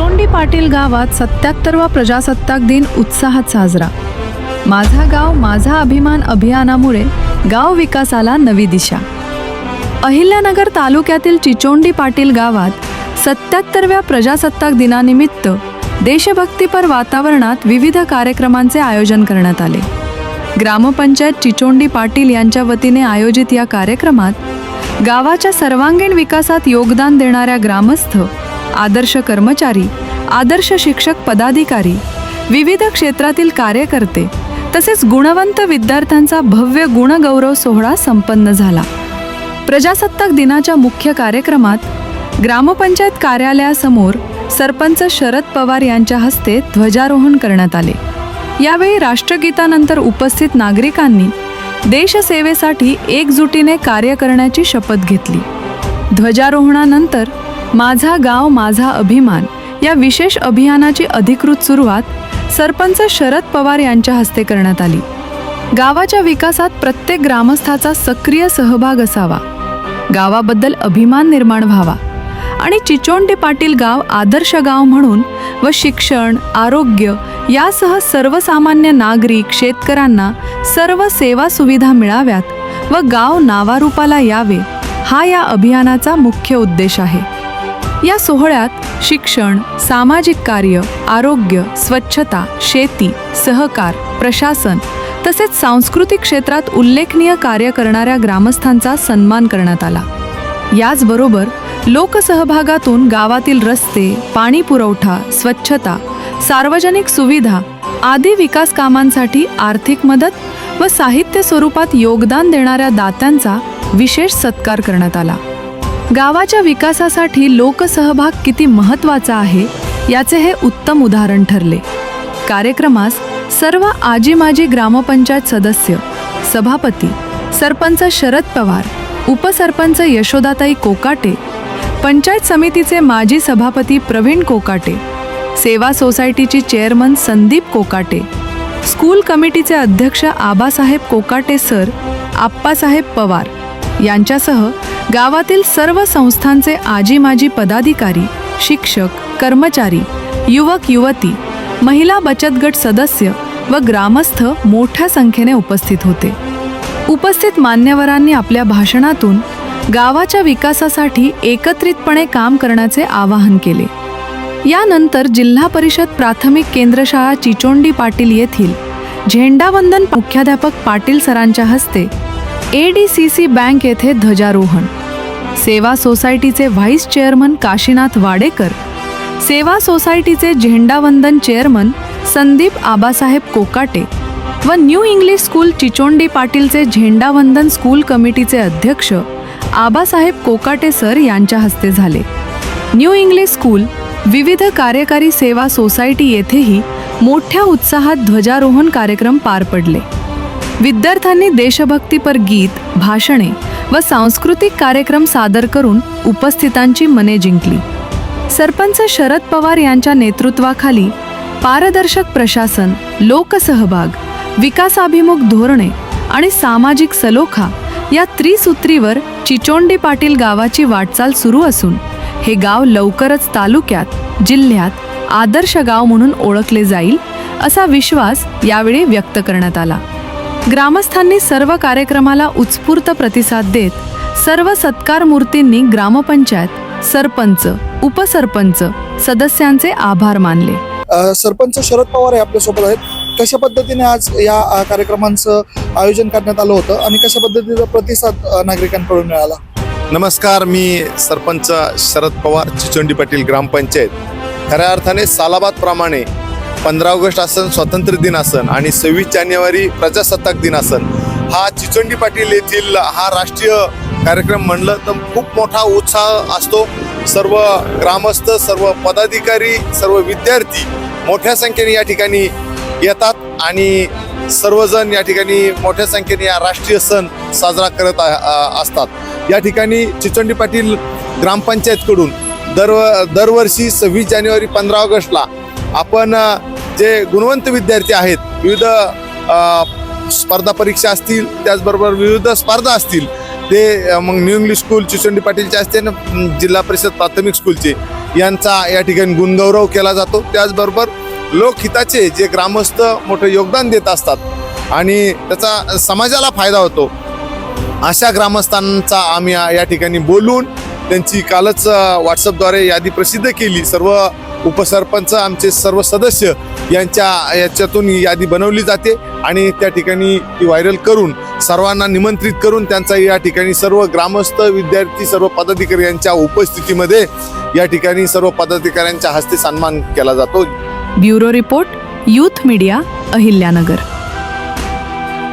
चिचोंडी पाटील गावात 77वा प्रजासत्ताक दिन उत्साहात साजरा. माझा गाव माझा अभिमान अभियानामुळे गाव विकासाला नवी दिशा. अहिल्यानगर तालुक्यातील चिचोंडी पाटील गावात 77व्या प्रजासत्ताक दिनानिमित्त देशभक्तीपर वातावरणात विविध कार्यक्रमांचे आयोजन करण्यात आले. ग्रामपंचायत चिचोंडी पाटील यांच्या वतीने आयोजित या कार्यक्रमात गावाच्या सर्वांगीण विकासात योगदान देणाऱ्या ग्रामस्थ, आदर्श कर्मचारी, आदर्श शिक्षक पदाधिकारी, विविध क्षेत्रातील कार्यकर्ते तसेच गुणवंत विद्यार्थ्यांचा भव्य गुणगौरव सोहळा संपन्न झाला. प्रजासत्ताक दिनाच्या मुख्य कार्यक्रमात ग्रामपंचायत कार्यालयासमोर सरपंच शरद पवार यांच्या हस्ते ध्वजारोहण करण्यात आले. यावेळी राष्ट्रगीतानंतर उपस्थित नागरिकांनी देशसेवेसाठी एकजुटीने कार्य करण्याची शपथ घेतली. ध्वजारोहणानंतर माझा गाव माझा अभिमान या विशेष अभियानाची अधिकृत सुरुवात सरपंच शरद पवार यांच्या हस्ते करण्यात आली. गावाच्या विकासात प्रत्येक ग्रामस्थाचा सक्रिय सहभाग असावा, गावाबद्दल अभिमान निर्माण व्हावा आणि चिचोंडी पाटील गाव आदर्श गाव म्हणून व शिक्षण, आरोग्य यासह सर्वसामान्य नागरिक, शेतकऱ्यांना सर्व सेवा सुविधा मिळाव्यात व गाव नावारूपाला यावे हा या अभियानाचा मुख्य उद्देश आहे. या सोहळ्यात शिक्षण, सामाजिक कार्य, आरोग्य, स्वच्छता, शेती, सहकार, प्रशासन तसेच सांस्कृतिक क्षेत्रात उल्लेखनीय कार्य करणाऱ्या ग्रामस्थांचा सन्मान करण्यात आला. याचबरोबर लोकसहभागातून गावातील रस्ते, पाणी पुरवठा, स्वच्छता, सार्वजनिक सुविधा आदी विकास कामांसाठी आर्थिक मदत व साहित्य स्वरूपात योगदान देणाऱ्या दात्यांचा विशेष सत्कार करण्यात आला. गावाच्या विकासासाठी लोकसहभाग किती महत्त्वाचा आहे याचे हे उत्तम उदाहरण ठरले. कार्यक्रमास सर्व आजी माजी ग्रामपंचायत सदस्य, सभापती, सरपंच शरद पवार, उपसरपंच यशोदाताई कोकाटे, पंचायत समितीचे माजी सभापती प्रवीण कोकाटे, सेवा सोसायटीची चेअरमन संदीप कोकाटे, स्कूल कमिटीचे अध्यक्ष आबासाहेब कोकाटे सर, आप्पासाहेब पवार यांच्यासह गावातील सर्व संस्थांचे आजी माजी पदाधिकारी, शिक्षक, कर्मचारी, युवक युवती, महिला बचत गट सदस्य व ग्रामस्थ मोठ्या संख्येने उपस्थित होते. उपस्थित मान्यवरांनी आपल्या भाषणातून गावाच्या विकासासाठी एकत्रितपणे काम करण्याचे आवाहन केले. यानंतर जिल्हा परिषद प्राथमिक केंद्रशाळा चिचोंडी पाटील येथील झेंडावंदन मुख्याध्यापक पाटील सरांच्या हस्ते ADCC बँक येथे ध्वजारोहण, सेवा सोसायटीचे व्हाईस चेअरमन काशीनाथ वाडेकर, सेवा सोसायटीचे झेंडावंदन चेअरमन संदीप आबासाहेब कोकाटे व new English school Chichondi पाटीलचे झेंडावंदन school कमिटीचे अध्यक्ष आबासाहेब कोकाटे सर यांच्या हस्ते झाले. न्यू इंग्लिश स्कूल, विविध कार्यकारी सेवा सोसायटी येथेही मोठ्या उत्साहात ध्वजारोहण कार्यक्रम पार पडले. विद्यार्थ्यांनी देशभक्तीपर गीत, भाषणे व सांस्कृतिक कार्यक्रम सादर करून उपस्थितांची मने जिंकली. सरपंच शरद पवार यांच्या नेतृत्वाखाली पारदर्शक प्रशासन, लोकसहभाग, विकासाभिमुख धोरणे आणि सामाजिक सलोखा या त्रिसूत्रीवर चिचोंडी पाटील गावाची वाटचाल सुरू असून हे गाव लवकरच तालुक्यात, जिल्ह्यात आदर्श गाव म्हणून ओळखले जाईल असा विश्वास यावेळी व्यक्त करण्यात आला. ग्रामस्थांनी सर्व कार्यक्रमाला उत्स्फूर्त प्रतिसाद देत सर्व सत्कार मूर्तींनी ग्रामपंचायत, सरपंच, उपसरपंच सदस्यांचे आभार मानले. सरपंच शरद पवार हे आपल्यासोबत आहेत. कशा पद्धतीने आज या कार्यक्रमांचं आयोजन करण्यात आलं होतं आणि कशा पद्धतीचा प्रतिसाद नागरिकांकडून मिळाला? नमस्कार, मी सरपंच शरद पवार, चिचोंडी पाटील ग्रामपंचायत. खऱ्या अर्थाने सालाबादप्रमाणे 15 ऑगस्ट असन, स्वातंत्र्य दिन असन आणि 26 जानेवारी प्रजासत्ताक दिन असन, हा चिचोंडी पाटील येथील हा राष्ट्रीय कार्यक्रम म्हणलं तर खूप मोठा उत्साह असतो. सर्व ग्रामस्थ, सर्व पदाधिकारी, सर्व विद्यार्थी मोठ्या संख्येने या ठिकाणी येतात आणि सर्वजण या ठिकाणी मोठ्या संख्येने हा राष्ट्रीय सण साजरा करत असतात. या ठिकाणी चिचोंडी पाटील ग्रामपंचायतकडून दरवर्षी 26 जानेवारी 15 ऑगस्टला आपण जे गुणवंत विद्यार्थी आहेत, विविध स्पर्धा परीक्षा असतील, त्याचबरोबर विविध स्पर्धा असतील, ते मग न्यू इंग्लिश स्कूल चिचोंडी पाटीलचे असते ना, जिल्हा परिषद प्राथमिक स्कूलचे, यांचा या ठिकाणी गुणगौरव केला जातो. त्याचबरोबर लोकहिताचे जे ग्रामस्थ मोठं योगदान देत असतात आणि त्याचा समाजाला फायदा होतो, अशा ग्रामस्थांचा आम्ही या ठिकाणी बोलून त्यांची कालच व्हॉट्सअपद्वारे यादी प्रसिद्ध केली. सर्व उपसरपंच आमचे सर्व सदस्य याच्यातून ही यादी बनवली जाते आणि त्या ठिकाणी ती व्हायरल करून सर्वांना निमंत्रित करून त्यांचा या ठिकाणी सर्व ग्रामस्थ, विद्यार्थी, सर्व पदाधिकारी यांच्या उपस्थितीमध्ये या ठिकाणी सर्व पदाधिकाऱ्यांच्या हस्ते सन्मान केला जातो. Bureau report, youth media, Ahilyanagar.